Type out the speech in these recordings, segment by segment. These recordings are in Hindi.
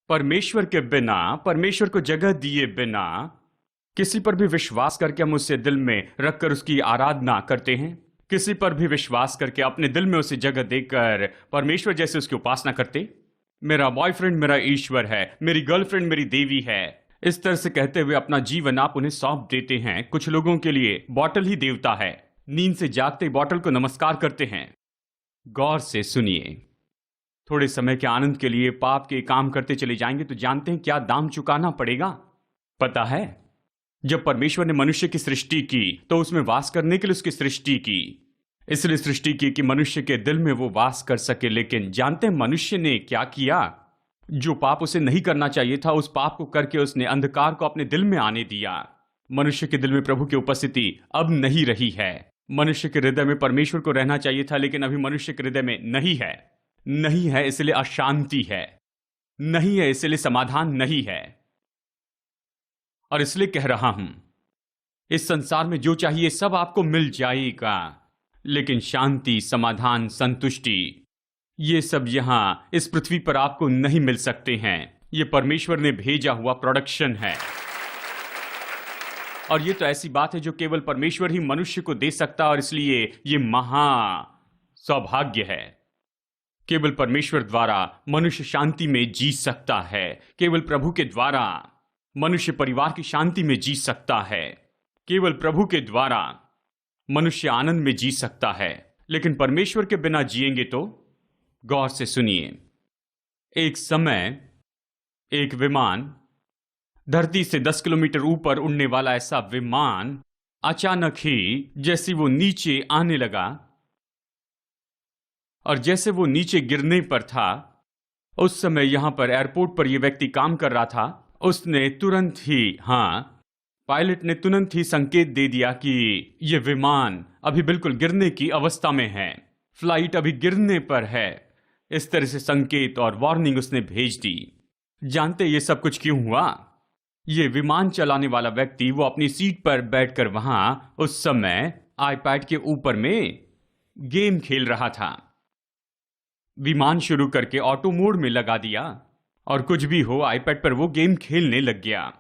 परमेश्वर के बिना, परमेश्वर को जगह दिए बिना किसी पर भी विश्वास करके हम उसे दिल में रखकर उसकी आराधना करते हैं। किसी पर भी विश्वास करके अपने दिल में उसे जगह देकर परमेश्वर जैसे उसकी उपासना करते। मेरा बॉयफ्रेंड मेरा ईश्वर है, मेरी गर्लफ्रेंड मेरी देवी है, इस तरह से कहते हुए अपना जीवन आप उन्हें सौंप देते हैं। कुछ लोगों के लिए बॉटल ही देवता है। नींद से जागते ही बॉटल को नमस्कार करते हैं। गौर से सुनिए, थोड़े समय के आनंद के लिए पाप के काम करते चले जाएंगे तो जानते हैं क्या दाम चुकाना पड़ेगा। पता है, जब परमेश्वर ने मनुष्य की सृष्टि की तो उसमें वास करने के लिए उसकी सृष्टि की, इसलिए सृष्टि की कि मनुष्य के दिल में वो वास कर सके। लेकिन जानते हैं मनुष्य ने क्या किया? जो पाप उसे नहीं करना चाहिए था, उस पाप को करके उसने अंधकार को अपने दिल में आने दिया। मनुष्य के दिल में प्रभु की उपस्थिति अब नहीं रही है। मनुष्य के हृदय में परमेश्वर को रहना चाहिए था, लेकिन अभी मनुष्य के हृदय में नहीं है। नहीं है इसलिए अशांति है, नहीं है इसलिए समाधान नहीं है। और इसलिए कह रहा हूं, इस संसार में जो चाहिए सब आपको मिल जाएगा, लेकिन शांति, समाधान, संतुष्टि, ये सब यहां इस पृथ्वी पर आपको नहीं मिल सकते हैं। ये परमेश्वर ने भेजा हुआ प्रोडक्शन है। और ये तो ऐसी बात है जो केवल परमेश्वर ही मनुष्य को दे सकता है, और इसलिए ये महा सौभाग्य है। केवल परमेश्वर द्वारा मनुष्य शांति में जी सकता है। केवल प्रभु के द्वारा मनुष्य परिवार की शांति में जी सकता है। केवल प्रभु के द्वारा मनुष्य आनंद में जी सकता है। लेकिन परमेश्वर के बिना जिएंगे तो? गौर से सुनिए, एक समय एक विमान, धरती से 10 किलोमीटर ऊपर उड़ने वाला ऐसा विमान, अचानक ही जैसे वो नीचे आने लगा और जैसे वो नीचे गिरने पर था, उस समय यहां पर एयरपोर्ट पर यह व्यक्ति काम कर रहा था। उसने तुरंत ही, पायलट ने तुरंत ही संकेत दे दिया कि यह विमान अभी बिल्कुल गिरने की अवस्था में है, फ्लाइट अभी गिरने पर है। इस तरह से संकेत और वार्निंग उसने भेज दी। जानते ये सब कुछ क्यों हुआ? ये विमान चलाने वाला व्यक्ति वो अपनी सीट पर बैठकर वहां उस समय आईपैड के ऊपर में गेम खेल रहा था। विमान शुरू करके ऑटो मोड में लगा दिया और कुछ भी हो, आईपैड पर वो गेम खेलने लग गया।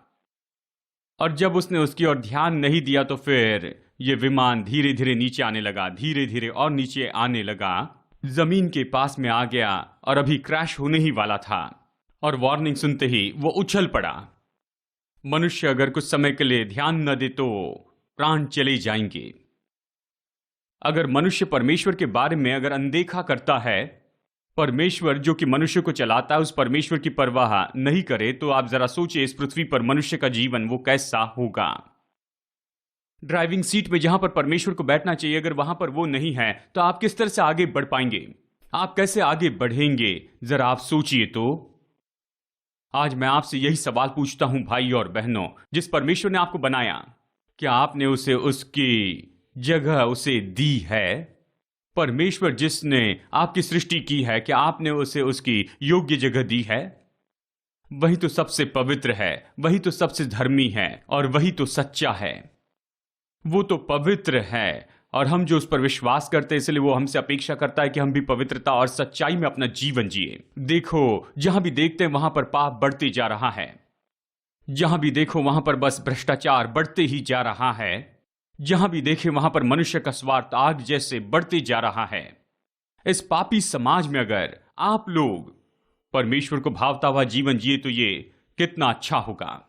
और जब उसने उसकी ओर ध्यान नहीं दिया तो फिर ये विमान धीरे धीरे नीचे आने लगा, धीरे धीरे और नीचे आने लगा, जमीन के पास में आ गया और अभी क्रैश होने ही वाला था। और वार्निंग सुनते ही वो उछल पड़ा। मनुष्य अगर कुछ समय के लिए ध्यान न दे तो प्राण चले जाएंगे। अगर मनुष्य परमेश्वर के बारे में अगर अनदेखा करता है, परमेश्वर जो कि मनुष्य को चलाता है उस परमेश्वर की परवाह नहीं करे, तो आप जरा सोचिए इस पृथ्वी पर मनुष्य का जीवन वो कैसा होगा। ड्राइविंग सीट में जहां पर परमेश्वर को बैठना चाहिए, अगर वहां पर वो नहीं है तो आप किस तरह से आगे बढ़ पाएंगे? आप कैसे आगे बढ़ेंगे? जरा आप सोचिए तो। आज मैं आपसे यही सवाल पूछता हूं भाई और बहनों, जिस परमेश्वर ने आपको बनाया, क्या आपने उसे उसकी जगह उसे दी है? परमेश्वर जिसने आपकी सृष्टि की है, क्या आपने उसे उसकी योग्य जगह दी है? वही तो सबसे पवित्र है, वही तो सबसे धर्मी है और वही तो सच्चा है। वो तो पवित्र है और हम जो उस पर विश्वास करते हैं, इसलिए वो हमसे अपेक्षा करता है कि हम भी पवित्रता और सच्चाई में अपना जीवन जिए। देखो, जहां भी देखते हैं वहां पर पाप बढ़ते जा रहा है। जहां भी देखो वहां पर बस भ्रष्टाचार बढ़ते ही जा रहा है। जहां भी देखे वहां पर मनुष्य का स्वार्थ आग जैसे बढ़ते जा रहा है। इस पापी समाज में अगर आप लोग परमेश्वर को भावता हुआ जीवन जिए तो ये कितना अच्छा होगा।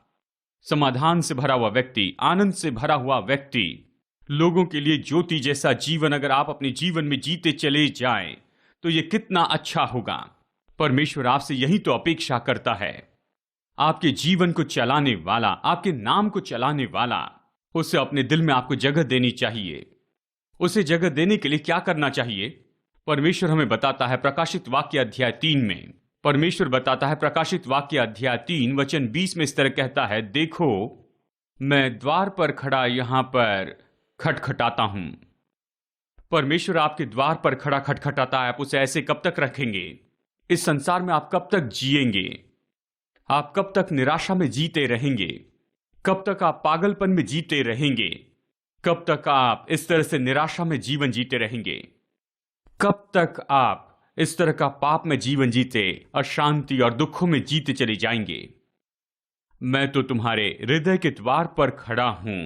समाधान से भरा हुआ व्यक्ति, आनंद से भरा हुआ व्यक्ति, लोगों के लिए ज्योति जैसा जीवन अगर आप अपने जीवन में जीते चले जाएं तो ये कितना अच्छा होगा। परमेश्वर आपसे यही तो अपेक्षा करता है। आपके जीवन को चलाने वाला, आपके नाम को चलाने वाला, उसे अपने दिल में आपको जगह देनी चाहिए। उसे जगह देने के लिए क्या करना चाहिए? परमेश्वर हमें बताता है प्रकाशित वाक्य अध्याय 3 में। परमेश्वर बताता है प्रकाशित वाक्य अध्याय 3 वचन 20 में इस तरह कहता है, देखो मैं द्वार पर खड़ा यहां पर खटखटाता हूं। परमेश्वर आपके द्वार पर खड़ा खटखटाता है। आप उसे ऐसे कब तक रखेंगे? इस संसार में आप कब तक जिएंगे? आप कब तक निराशा में जीते रहेंगे? कब तक आप पागलपन में जीते रहेंगे? कब तक आप इस तरह से निराशा में जीवन जीते रहेंगे? कब तक आप इस तरह का पाप में जीवन जीते, अशांति और दुखों में जीते चले जाएंगे। मैं तो तुम्हारे हृदय के द्वार पर खड़ा हूं।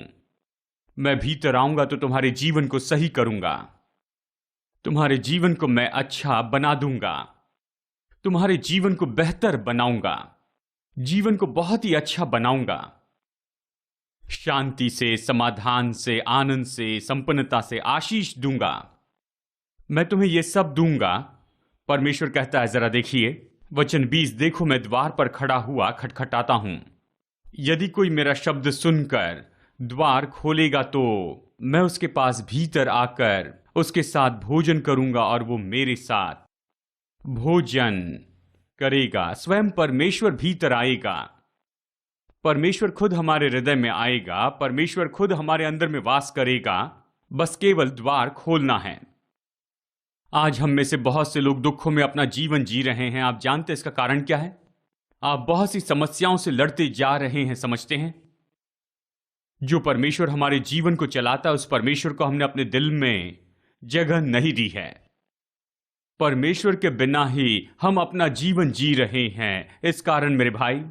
मैं भीतर आऊंगा तो तुम्हारे जीवन को सही करूंगा, तुम्हारे जीवन को मैं अच्छा बना दूंगा, तुम्हारे जीवन को बेहतर बनाऊंगा, जीवन को बहुत ही अच्छा बनाऊंगा। शांति से, समाधान से, आनंद से, संपन्नता से आशीष दूंगा। मैं तुम्हें यह सब दूंगा। परमेश्वर कहता है, जरा देखिए वचन 20, देखो मैं द्वार पर खड़ा हुआ खटखटाता हूं। यदि कोई मेरा शब्द सुनकर द्वार खोलेगा तो मैं उसके पास भीतर आकर उसके साथ भोजन करूंगा और वो मेरे साथ भोजन करेगा। स्वयं परमेश्वर भीतर आएगा, परमेश्वर खुद हमारे हृदय में आएगा, परमेश्वर खुद हमारे अंदर में वास करेगा। बस केवल द्वार खोलना है। आज हम में से बहुत से लोग दुखों में अपना जीवन जी रहे हैं। आप जानते हैं इसका कारण क्या है? आप बहुत सी समस्याओं से लड़ते जा रहे हैं। समझते हैं, जो परमेश्वर हमारे जीवन को चलाता है, उस परमेश्वर को हमने अपने दिल में जगह नहीं दी है। परमेश्वर के बिना ही हम अपना जीवन जी रहे हैं। इस कारण मेरे भाई,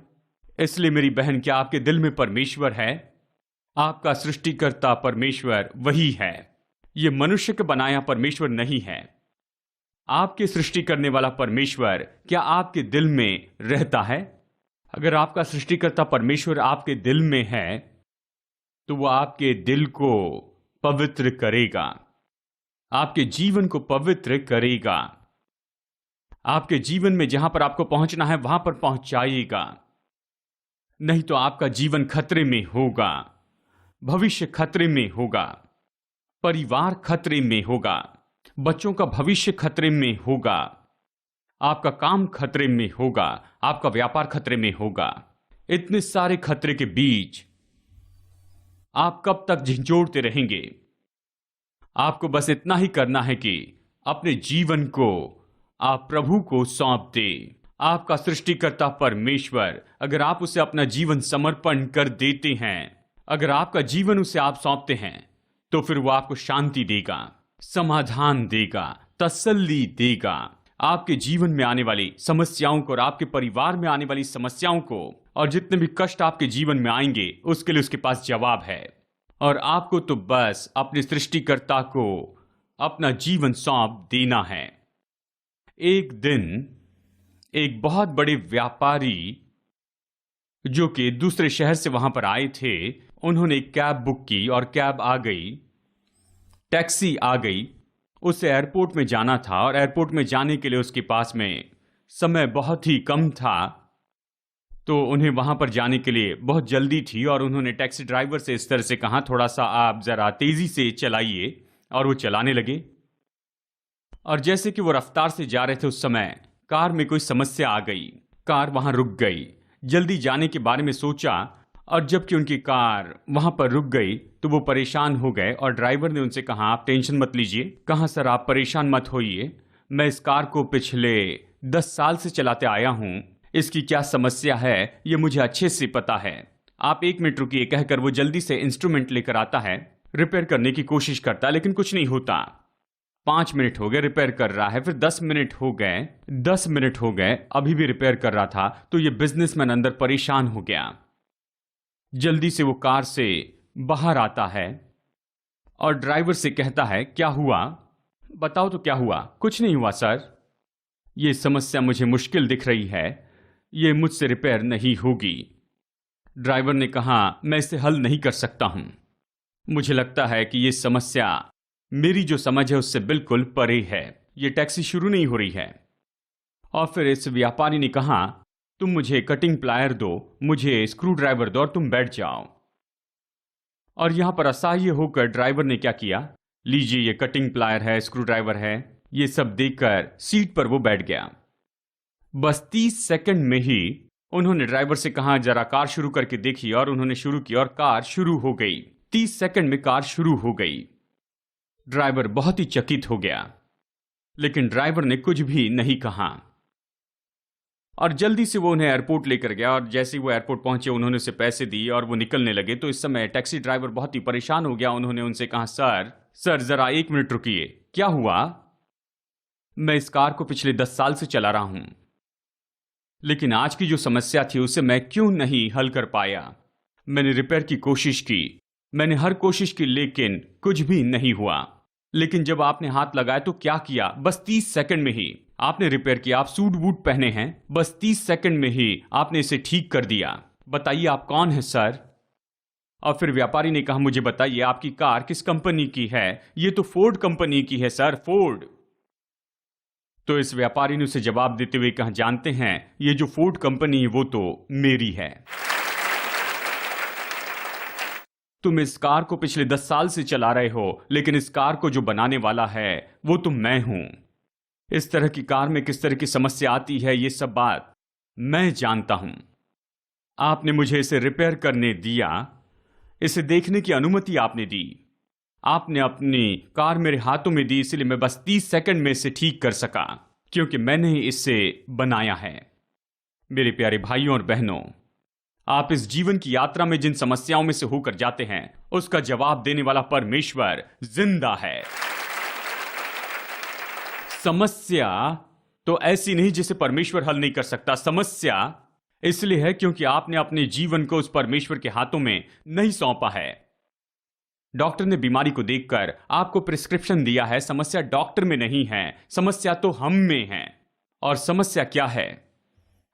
इसलिए मेरी बहन, क्या आपके दिल में परमेश्वर है? आपका सृष्टिकर्ता परमेश्वर वही है। यह मनुष्य के बनाया परमेश्वर नहीं है। आपके सृष्टि करने वाला परमेश्वर क्या आपके दिल में रहता है? अगर आपका सृष्टिकर्ता परमेश्वर आपके दिल में है तो वह आपके दिल को पवित्र करेगा, आपके जीवन को पवित्र करेगा, आपके जीवन में जहां पर आपको पहुंचना है वहां पर पहुंचाएगा। नहीं तो आपका जीवन खतरे में होगा, भविष्य खतरे में होगा, परिवार खतरे में होगा, बच्चों का भविष्य खतरे में होगा, आपका काम खतरे में होगा, आपका व्यापार खतरे में होगा। इतने सारे खतरे के बीच आप कब तक झंझोड़ते रहेंगे? आपको बस इतना ही करना है कि अपने जीवन को आप प्रभु को सौंप दें। आपका सृष्टिकर्ता परमेश्वर, अगर आप उसे अपना जीवन समर्पण कर देते हैं, अगर आपका जीवन उसे आप सौंपते हैं, तो फिर वो आपको शांति देगा, समाधान देगा, तसल्ली देगा। आपके जीवन में आने वाली समस्याओं को और आपके परिवार में आने वाली समस्याओं को और जितने भी कष्ट आपके जीवन में आएंगे, उसके लिए उसके पास जवाब है। और आपको तो बस अपने सृष्टिकर्ता को अपना जीवन सौंप देना है। एक दिन एक बहुत बड़े व्यापारी जो कि दूसरे शहर से वहां पर आए थे, उन्होंने एक कैब बुक की और कैब आ गई, टैक्सी आ गई। उसे एयरपोर्ट में जाना था और एयरपोर्ट में जाने के लिए उसके पास में समय बहुत ही कम था, तो उन्हें वहां पर जाने के लिए बहुत जल्दी थी। और उन्होंने टैक्सी ड्राइवर से इस तरह से कहा, थोड़ा सा आप जरा तेजी से चलाइए। और वो चलाने लगे। और जैसे कि वो रफ्तार से जा रहे थे, उस समय कार में कोई समस्या आ गई, कार वहां रुक गई। जल्दी जाने के बारे में सोचा और जबकि उनकी कार वहां पर रुक गई तो वो परेशान हो गए। और ड्राइवर ने उनसे कहा, आप टेंशन मत लीजिए। कहा, सर आप परेशान मत होइए, मैं इस कार को पिछले 10 साल से चलाते आया हूं, इसकी क्या समस्या है ये मुझे अच्छे से पता है। आप 1 मिनट रुकिए। कहकर वो जल्दी से इंस्ट्रूमेंट लेकर आता है, रिपेयर करने की कोशिश करता है, लेकिन कुछ नहीं होता। 5 मिनट हो गए, रिपेयर कर रहा है। फिर 10 मिनट हो गए, 10 मिनट हो गए, अभी भी रिपेयर कर रहा था। तो ये बिजनेसमैन अंदर परेशान हो गया। जल्दी से वो कार से बाहर आता है और ड्राइवर से कहता है, क्या हुआ, बताओ तो क्या हुआ। कुछ नहीं हुआ सर, ये समस्या मुझे मुश्किल दिख रही है, ये मुझसे रिपेयर नहीं होगी। ड्राइवर ने कहा, मैं इसे हल नहीं कर सकता हूं, मुझे लगता है कि ये समस्या मेरी जो समझ है उससे बिल्कुल परे है, ये टैक्सी शुरू नहीं हो रही है। और फिर इस व्यापारी ने कहा, तुम मुझे कटिंग प्लायर दो, मुझे स्क्रू ड्राइवर दो और तुम बैठ जाओ। और यहां पर असहाय होकर ड्राइवर ने क्या किया, लीजिए ये कटिंग प्लायर है, स्क्रू ड्राइवर है, ये सब देकर सीट पर वो बैठ गया। बस 30 सेकंड में ही उन्होंने ड्राइवर से कहा, जरा कार शुरू करके देखिए। और उन्होंने शुरू की और कार शुरू हो गई। 30 सेकंड में कार शुरू हो गई। ड्राइवर बहुत ही चकित हो गया, लेकिन ड्राइवर ने कुछ भी नहीं कहा। और जल्दी से वो उन्हें एयरपोर्ट लेकर गया। और जैसे ही वो एयरपोर्ट पहुंचे, उन्होंने उसे पैसे दिए और वो निकलने लगे। तो इस समय टैक्सी ड्राइवर बहुत ही परेशान हो गया। उन्होंने उनसे कहा, सर जरा 1 मिनट रुकिए। क्या हुआ? मैं इस कार को पिछले 10 साल से चला रहा हूं, लेकिन आज की जो समस्या थी उसे मैं क्यों नहीं हल कर पाया। मैंने रिपेयर की कोशिश की, मैंने हर कोशिश की, लेकिन कुछ भी नहीं हुआ। लेकिन जब आपने हाथ लगाया तो क्या किया, बस 30 सेकंड में ही आपने रिपेयर किया। आप सूट बूट पहने हैं, बस 30 सेकंड में ही आपने इसे ठीक कर दिया। बताइए आप कौन है सर? और फिर व्यापारी ने कहा, मुझे बताइए आपकी कार किस कंपनी की है? ये तो फोर्ड कंपनी की है सर, फोर्ड। तो इस व्यापारी ने उसे जवाब देते हुए कहा, जानते हैं ये जो फोर्ड कंपनी है वो तो मेरी है। तुम इस कार को पिछले 10 साल से चला रहे हो, लेकिन इस कार को जो बनाने वाला है वो तो मैं हूं। इस तरह की कार में किस तरह की समस्या आती है ये सब बात मैं जानता हूं। आपने मुझे इसे रिपेयर करने दिया, इसे देखने की अनुमति आपने दी, आपने अपनी कार मेरे हाथों में दी, इसलिए मैं बस 30 सेकंड में इसे ठीक कर सका, क्योंकि मैंने इसे बनाया है। मेरे प्यारे भाइयों और बहनों, आप इस जीवन की यात्रा में जिन समस्याओं में से होकर जाते हैं उसका जवाब देने वाला परमेश्वर जिंदा है। समस्या तो ऐसी नहीं जिसे परमेश्वर हल नहीं कर सकता। समस्या इसलिए है क्योंकि आपने अपने जीवन को उस परमेश्वर के हाथों में नहीं सौंपा है। डॉक्टर ने बीमारी को देखकर आपको प्रिस्क्रिप्शन दिया है, समस्या डॉक्टर में नहीं है, समस्या तो हम में है। और समस्या क्या है?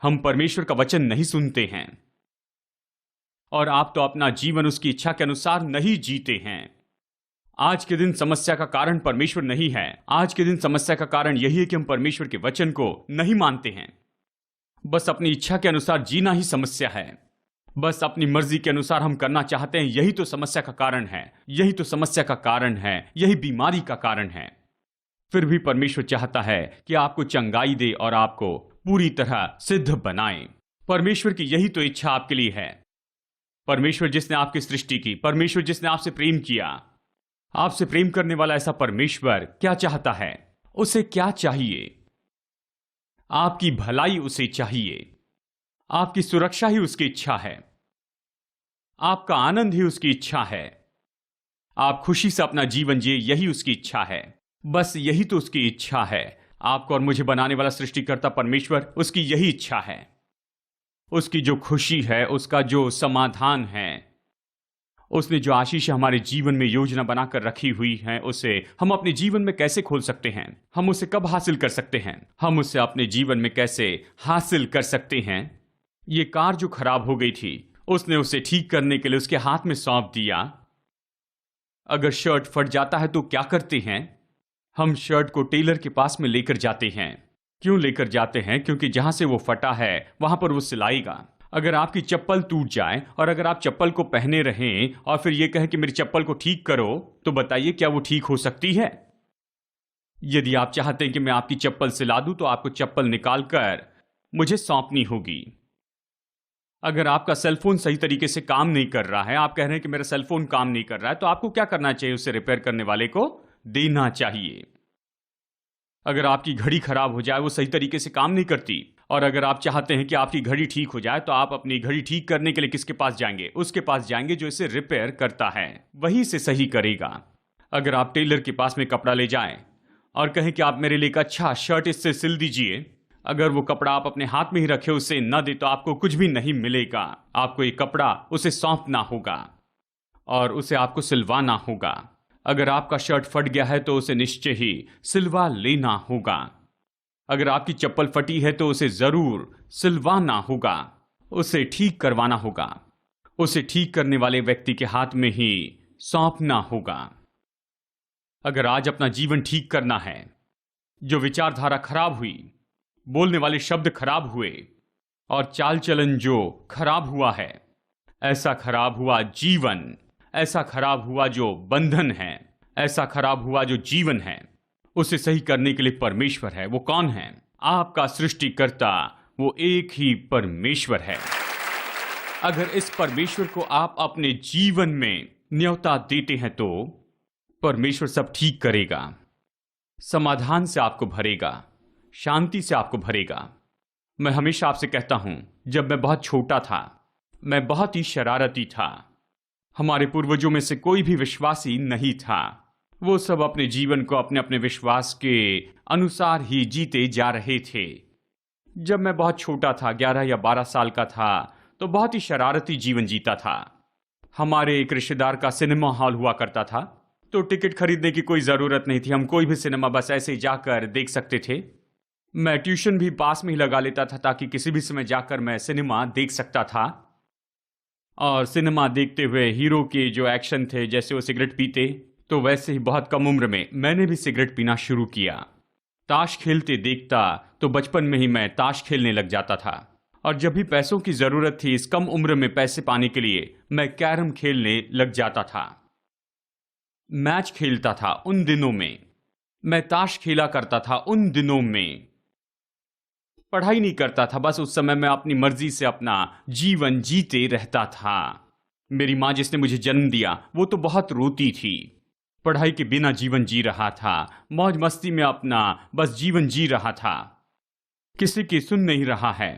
हम परमेश्वर का वचन नहीं सुनते हैं, और आप तो अपना जीवन उसकी इच्छा के अनुसार नहीं जीते हैं। आज के दिन समस्या का कारण परमेश्वर नहीं है। आज के दिन समस्या का कारण यही है कि हम परमेश्वर के वचन को नहीं मानते हैं। बस अपनी इच्छा के अनुसार जीना ही समस्या है। बस अपनी मर्जी के अनुसार हम करना चाहते हैं, यही तो समस्या का कारण है। यही तो समस्या का कारण है, यही बीमारी का कारण है। फिर भी परमेश्वर चाहता है कि आपको चंगाई दे और आपको पूरी तरह सिद्ध बनाए। परमेश्वर की यही तो इच्छा आपके लिए है। परमेश्वर जिसने आपकी सृष्टि की, परमेश्वर जिसने आपसे प्रेम किया, आपसे प्रेम करने वाला ऐसा परमेश्वर क्या चाहता है? उसे क्या चाहिए? आपकी भलाई उसे चाहिए, आपकी सुरक्षा ही उसकी इच्छा है, आपका आनंद ही उसकी इच्छा है, आप खुशी से अपना जीवन जिए, यही उसकी इच्छा है। बस यही तो उसकी इच्छा है। आपको और मुझे बनाने वाला सृष्टिकर्ता परमेश्वर, उसकी यही इच्छा है। उसकी जो खुशी है, उसका जो समाधान है, उसने जो आशीष हमारे जीवन में योजना बनाकर रखी हुई है, उसे हम अपने जीवन में कैसे खोल सकते हैं? हम उसे कब हासिल कर सकते हैं? हम उसे अपने जीवन में कैसे हासिल कर सकते हैं? ये कार जो खराब हो गई थी, उसने उसे ठीक करने के लिए उसके हाथ में सौंप दिया। अगर शर्ट फट जाता है तो क्या करते हैं? हम शर्ट को टेलर के पास में लेकर जाते हैं। क्यों लेकर जाते हैं? क्योंकि जहां से वो फटा है वहां पर वो सिलाएगा। अगर आपकी चप्पल टूट जाए और अगर आप चप्पल को पहने रहें और फिर ये कहें कि मेरी चप्पल को ठीक करो, तो बताइए क्या वो ठीक हो सकती है? यदि आप चाहते हैं कि मैं आपकी चप्पल सिला दूं, तो आपको चप्पल निकालकर मुझे सौंपनी होगी। अगर आपका सेलफोन सही तरीके से काम नहीं कर रहा है, आप कह रहे हैं कि मेरा सेलफोन काम नहीं कर रहा है, तो आपको क्या करना चाहिए? उसे रिपेयर करने वाले को देना चाहिए। अगर आपकी घड़ी खराब हो जाए, वो सही तरीके से काम नहीं करती, और अगर आप चाहते हैं कि आपकी घड़ी ठीक हो जाए, तो आप अपनी घड़ी ठीक करने के लिए किसके पास जाएंगे? उसके पास जाएंगे जो इसे रिपेयर करता है, वही इसे सही करेगा। अगर आप टेलर के पास में कपड़ा ले जाएं और कहें कि आप मेरे लिए एक अच्छा शर्ट इससे सिल दीजिए, अगर वो कपड़ा आप अपने हाथ में ही रखे उसे न दे, तो आपको कुछ भी नहीं मिलेगा। आपको ये कपड़ा उसे सौंपना होगा और उसे आपको सिलवाना होगा। अगर आपका शर्ट फट गया है तो उसे निश्चय ही सिलवा लेना होगा। अगर आपकी चप्पल फटी है तो उसे जरूर सिलवाना होगा, उसे ठीक करवाना होगा, उसे ठीक करने वाले व्यक्ति के हाथ में ही सौंपना होगा। अगर आज अपना जीवन ठीक करना है, जो विचारधारा खराब हुई, बोलने वाले शब्द खराब हुए और चाल चलन जो खराब हुआ है, ऐसा खराब हुआ जीवन, ऐसा खराब हुआ जो बंधन है, ऐसा खराब हुआ जो जीवन है, उसे सही करने के लिए परमेश्वर है। वो कौन है? आपका सृष्टिकर्ता, वो एक ही परमेश्वर है। अगर इस परमेश्वर को आप अपने जीवन में न्योता देते हैं तो परमेश्वर सब ठीक करेगा, समाधान से आपको भरेगा, शांति से आपको भरेगा। मैं हमेशा आपसे कहता हूं, जब मैं बहुत छोटा था, मैं बहुत ही शरारती था। हमारे पूर्वजों में से कोई भी विश्वासी नहीं था। वो सब अपने जीवन को अपने अपने विश्वास के अनुसार ही जीते जा रहे थे। जब मैं बहुत छोटा था, 11 या 12 साल का था, तो बहुत ही शरारती जीवन जीता था। हमारे एक रिश्तेदार का सिनेमा हॉल हुआ करता था, तो टिकट खरीदने की कोई ज़रूरत नहीं थी। हम कोई भी सिनेमा बस ऐसे ही जाकर देख सकते थे। मैं ट्यूशन भी पास में ही लगा लेता था ताकि किसी भी समय जाकर मैं सिनेमा देख सकता था। और सिनेमा देखते हुए हीरो के जो एक्शन थे, जैसे वो सिगरेट पीते, तो वैसे ही बहुत कम उम्र में मैंने भी सिगरेट पीना शुरू किया। ताश खेलते देखता तो बचपन में ही मैं ताश खेलने लग जाता था। और जब भी पैसों की ज़रूरत थी, इस कम उम्र में पैसे पाने के लिए, मैं कैरम खेलने लग जाता था। मैच खेलता था उन दिनों में, मैं ताश खेला करता था उन दिनों में। पढ़ाई नहीं करता था, बस उस समय मैं अपनी मर्जी से अपना जीवन जीते रहता था। मेरी माँ जिसने मुझे जन्म दिया, वो तो बहुत रोती थी। पढ़ाई के बिना जीवन जी रहा था, मौज मस्ती में अपना बस जीवन जी रहा था, किसी की सुन नहीं रहा है।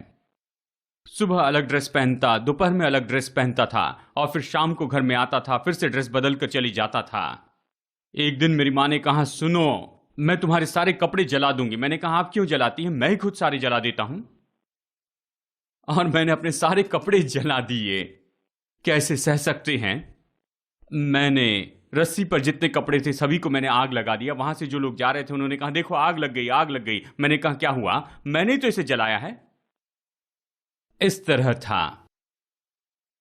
सुबह अलग ड्रेस पहनता, दोपहर में अलग ड्रेस पहनता था, और फिर शाम को घर में आता था, फिर से ड्रेस बदल कर चली जाता था। एक दिन मेरी माँ ने कहा, सुनो, मैं तुम्हारे सारे कपड़े जला दूंगी। मैंने कहा, आप क्यों जलाती हैं? मैं ही खुद सारे जला देता हूं। और मैंने अपने सारे कपड़े जला दिए। कैसे सह सकते हैं? मैंने रस्सी पर जितने कपड़े थे सभी को मैंने आग लगा दिया। वहां से जो लोग जा रहे थे उन्होंने कहा, देखो आग लग गई, आग लग गई। मैंने कहा, क्या हुआ? मैंने तो इसे जलाया है। इस तरह था।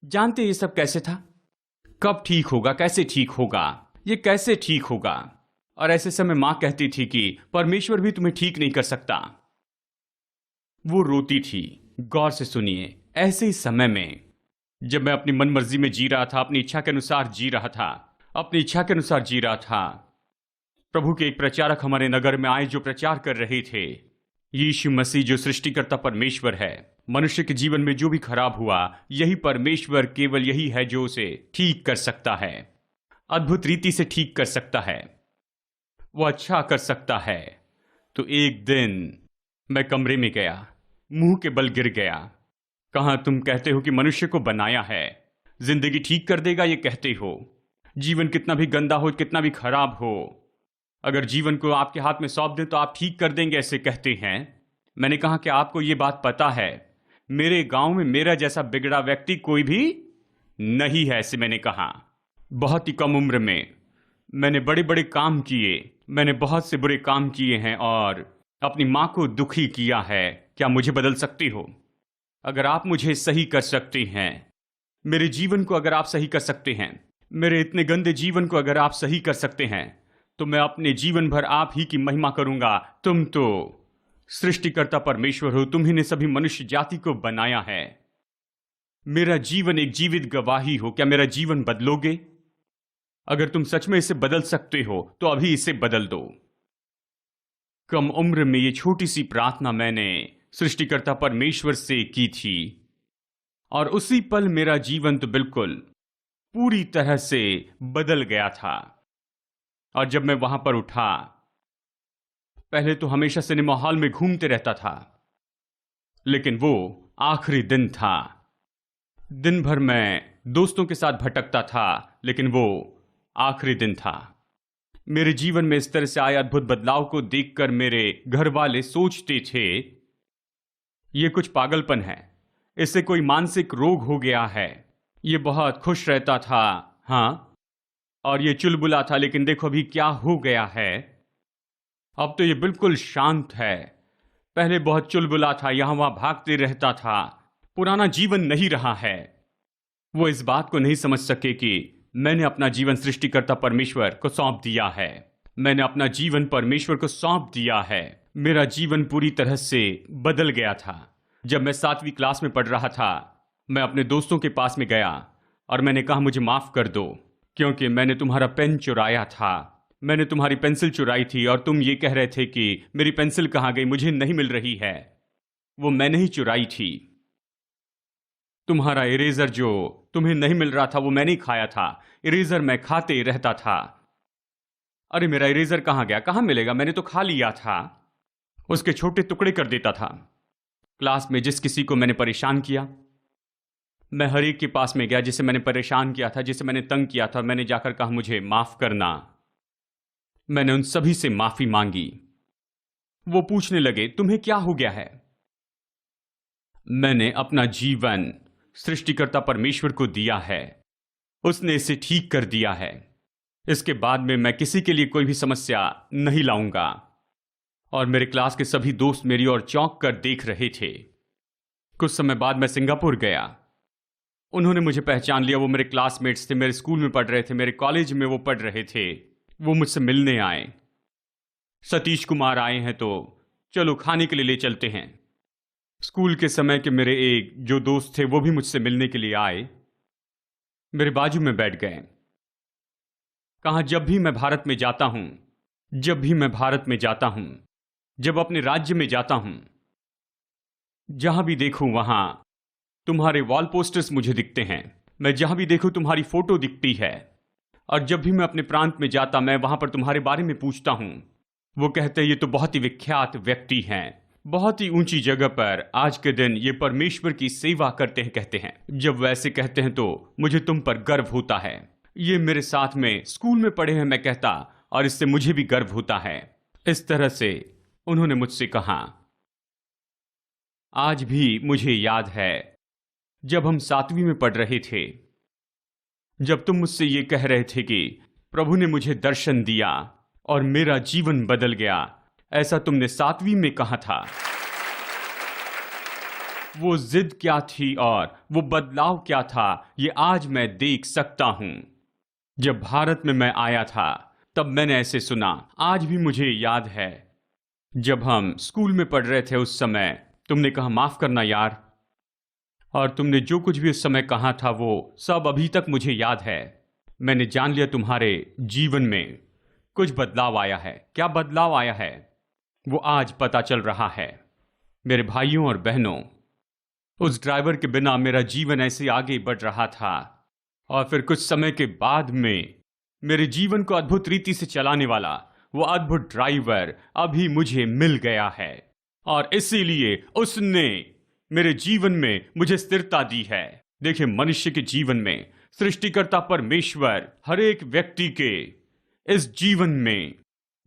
जानते ये सब कैसे था? कब ठीक होगा, कैसे ठीक होगा, ये कैसे ठीक होगा? और ऐसे समय मां कहती थी कि परमेश्वर भी तुम्हें ठीक नहीं कर सकता। वो रोती थी। गौर से सुनिए, ऐसे ही समय में जब मैं अपनी मन मर्जी में जी रहा था, अपनी इच्छा के अनुसार जी रहा था, अपनी इच्छा के अनुसार जी रहा था, प्रभु के एक प्रचारक हमारे नगर में आए जो प्रचार कर रहे थे, यीशु मसीह जो सृष्टिकर्ता परमेश्वर है, मनुष्य के जीवन में जो भी खराब हुआ, यही परमेश्वर, केवल यही है जो उसे ठीक कर सकता है, अद्भुत रीति से ठीक कर सकता है, वो अच्छा कर सकता है। तो एक दिन मैं कमरे में गया, मुंह के बल गिर गया। कहां तुम कहते हो कि मनुष्य को बनाया है, जिंदगी ठीक कर देगा, ये कहते हो। जीवन कितना भी गंदा हो, कितना भी खराब हो, अगर जीवन को आपके हाथ में सौंप दें तो आप ठीक कर देंगे, ऐसे कहते हैं। मैंने कहा कि आपको ये बात पता है, मेरे गांव में मेरा जैसा बिगड़ा व्यक्ति कोई भी नहीं है, ऐसे मैंने कहा। बहुत ही कम उम्र में मैंने बड़े बड़े काम किए, मैंने बहुत से बुरे काम किए हैं और अपनी माँ को दुखी किया है। क्या मुझे बदल सकती हो? अगर आप मुझे सही कर सकते हैं, मेरे जीवन को अगर आप सही कर सकते हैं, मेरे इतने गंदे जीवन को अगर आप सही कर सकते हैं, तो मैं अपने जीवन भर आप ही की महिमा करूंगा। तुम तो सृष्टिकर्ता परमेश्वर हो, तुम ही ने सभी मनुष्य जाति को बनाया है। मेरा जीवन एक जीवित गवाही हो। क्या मेरा जीवन बदलोगे? अगर तुम सच में इसे बदल सकते हो तो अभी इसे बदल दो। कम उम्र में ये छोटी सी प्रार्थना मैंने सृष्टिकर्ता परमेश्वर से की थी, और उसी पल मेरा जीवन तो बिल्कुल पूरी तरह से बदल गया था। और जब मैं वहां पर उठा, पहले तो हमेशा सिनेमा हॉल में घूमते रहता था, लेकिन वो आखिरी दिन था। दिन भर मैं दोस्तों के साथ भटकता था, लेकिन वो आखिरी दिन था। मेरे जीवन में इस तरह से आए अद्भुत बदलाव को देखकर मेरे घर वाले सोचते थे, ये कुछ पागलपन है, इससे कोई मानसिक रोग हो गया है। ये बहुत खुश रहता था, हाँ, और ये चुलबुला था, लेकिन देखो अभी क्या हो गया है। अब तो ये बिल्कुल शांत है। पहले बहुत चुलबुला था, यहां वहां भागते रहता था। पुराना जीवन नहीं रहा है। वो इस बात को नहीं समझ सके कि मैंने अपना जीवन सृष्टिकर्ता परमेश्वर को सौंप दिया है। मैंने अपना जीवन परमेश्वर को सौंप दिया है। मेरा जीवन पूरी तरह से बदल गया था। जब मैं 7वीं क्लास में पढ़ रहा था, मैं अपने दोस्तों के पास में गया और मैंने कहा, मुझे माफ कर दो, क्योंकि मैंने तुम्हारा पेन चुराया था, मैंने तुम्हारी पेंसिल चुराई थी, और तुम ये कह रहे थे कि मेरी पेंसिल कहाँ गई, मुझे नहीं मिल रही है। वो मैंने ही चुराई थी। तुम्हारा इरेजर जो तुम्हें नहीं मिल रहा था, वो मैंने ही खाया था। इरेजर मैं खाते रहता था। अरे मेरा इरेजर कहाँ गया, कहाँ मिलेगा, मैंने तो खा लिया था। उसके छोटे टुकड़े कर देता था। क्लास में जिस किसी को मैंने परेशान किया, मैं हर एक के पास में गया जिसे मैंने परेशान किया था, जिसे मैंने तंग किया था। मैंने जाकर कहा, मुझे माफ करना। मैंने उन सभी से माफी मांगी। वो पूछने लगे, तुम्हें क्या हो गया है? मैंने अपना जीवन सृष्टिकर्ता परमेश्वर को दिया है, उसने इसे ठीक कर दिया है। इसके बाद में मैं किसी के लिए कोई भी समस्या नहीं लाऊंगा। और मेरे क्लास के सभी दोस्त मेरी ओर चौंक कर देख रहे थे। कुछ समय बाद मैं सिंगापुर गया। उन्होंने मुझे पहचान लिया। वो मेरे क्लासमेट्स थे, मेरे स्कूल में पढ़ रहे थे, मेरे कॉलेज में वो पढ़ रहे थे। वो मुझसे मिलने आए। सतीश कुमार आए हैं तो चलो खाने के लिए ले चलते हैं। स्कूल के समय के मेरे एक जो दोस्त थे वो भी मुझसे मिलने के लिए आए, मेरे बाजू में बैठ गए। कहा, जब भी मैं भारत में जाता हूं, जब भी मैं भारत में जाता हूं, जब अपने राज्य में जाता हूं, जहां भी देखूं वहां तुम्हारे वॉल पोस्टर्स मुझे दिखते हैं। मैं जहां भी देखूं तुम्हारी फोटो दिखती है। और जब भी मैं अपने प्रांत में जाता, मैं वहां पर तुम्हारे बारे में पूछता हूं। वो कहते हैं, ये तो बहुत ही विख्यात व्यक्ति हैं, बहुत ही ऊंची जगह पर आज के दिन ये परमेश्वर की सेवा करते हैं, कहते हैं। जब वैसे कहते हैं तो मुझे तुम पर गर्व होता है। ये मेरे साथ में स्कूल में पढ़े हैं, मैं कहता, और इससे मुझे भी गर्व होता है। इस तरह से उन्होंने मुझसे कहा। आज भी मुझे याद है जब हम 7वीं में पढ़ रहे थे, जब तुम मुझसे ये कह रहे थे कि प्रभु ने मुझे दर्शन दिया और मेरा जीवन बदल गया। ऐसा तुमने 7वीं में कहा था। वो जिद क्या थी और वो बदलाव क्या था, ये आज मैं देख सकता हूं। जब भारत में मैं आया था तब मैंने ऐसे सुना। आज भी मुझे याद है जब हम स्कूल में पढ़ रहे थे, उस समय तुमने कहा, माफ करना यार। और तुमने जो कुछ भी उस समय कहा था वो सब अभी तक मुझे याद है। मैंने जान लिया तुम्हारे जीवन में कुछ बदलाव आया है। क्या बदलाव आया है वो आज पता चल रहा है। मेरे भाइयों और बहनों, उस ड्राइवर के बिना मेरा जीवन ऐसे आगे बढ़ रहा था। और फिर कुछ समय के बाद में मेरे जीवन को अद्भुत रीति से चलाने वाला वो अद्भुत ड्राइवर अभी मुझे मिल गया है। और इसीलिए उसने मेरे जीवन में मुझे स्थिरता दी है। देखिए, मनुष्य के जीवन में सृष्टिकर्ता परमेश्वर हर एक व्यक्ति के इस जीवन में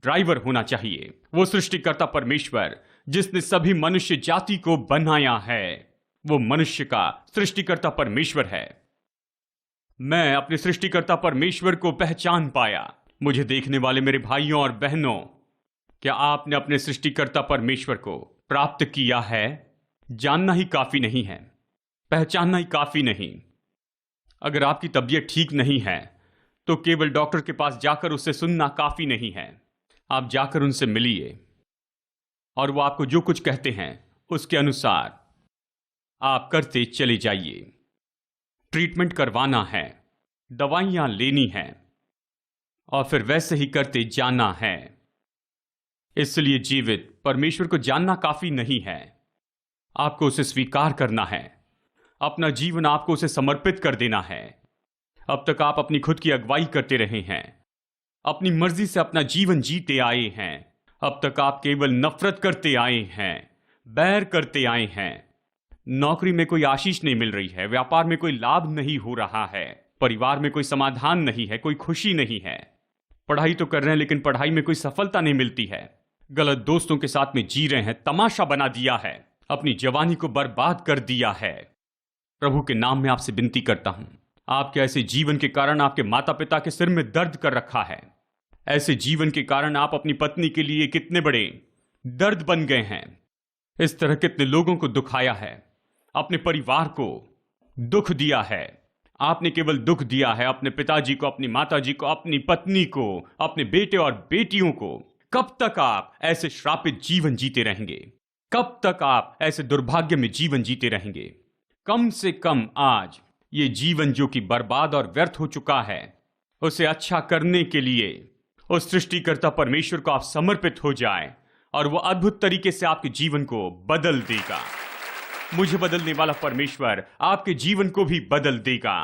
ड्राइवर होना चाहिए। वो सृष्टिकर्ता परमेश्वर जिसने सभी मनुष्य जाति को बनाया है, वो मनुष्य का सृष्टिकर्ता परमेश्वर है। मैं अपने सृष्टिकर्ता परमेश्वर को पहचान पाया। मुझे देखने वाले मेरे भाइयों और बहनों, क्या आपने अपने सृष्टिकर्ता परमेश्वर को प्राप्त किया है? जानना ही काफी नहीं है, पहचानना ही काफी नहीं। अगर आपकी तबीयत ठीक नहीं है तो केवल डॉक्टर के पास जाकर उससे सुनना काफी नहीं है। आप जाकर उनसे मिलिए और वो आपको जो कुछ कहते हैं उसके अनुसार आप करते चले जाइए। ट्रीटमेंट करवाना है, दवाइयां लेनी है और फिर वैसे ही करते जाना है। इसलिए जीवित परमेश्वर को जानना काफी नहीं है, आपको उसे स्वीकार करना है। अपना जीवन आपको उसे समर्पित कर देना है। अब तक आप अपनी खुद की अगुवाई करते रहे हैं, अपनी मर्जी से अपना जीवन जीते आए हैं। अब तक आप केवल नफरत करते आए हैं, बैर करते आए हैं। नौकरी में कोई आशीष नहीं मिल रही है, व्यापार में कोई लाभ नहीं हो रहा है, परिवार में कोई समाधान नहीं है, कोई खुशी नहीं है। पढ़ाई तो कर रहे हैं लेकिन पढ़ाई में कोई सफलता नहीं मिलती है। गलत दोस्तों के साथ में जी रहे हैं, तमाशा बना दिया है, अपनी जवानी को बर्बाद कर दिया है। प्रभु के नाम में आपसे विनती करता हूं, आपके ऐसे जीवन के कारण आपके माता पिता के सिर में दर्द कर रखा है। ऐसे जीवन के कारण आप अपनी पत्नी के लिए कितने बड़े दर्द बन गए हैं। इस तरह कितने लोगों को दुखाया है, अपने परिवार को दुख दिया है। आपने केवल दुख दिया है अपने पिताजी को, अपनी माताजी को, अपनी पत्नी को, अपने बेटे और बेटियों को। कब तक आप ऐसे श्रापित जीवन जीते रहेंगे? कब तक आप ऐसे दुर्भाग्य में जीवन जीते रहेंगे? कम से कम आज ये जीवन जो कि बर्बाद और व्यर्थ हो चुका है, उसे अच्छा करने के लिए उस सृष्टिकर्ता परमेश्वर को आप समर्पित हो जाएं और वो अद्भुत तरीके से आपके जीवन को बदल देगा। मुझे बदलने वाला परमेश्वर आपके जीवन को भी बदल देगा।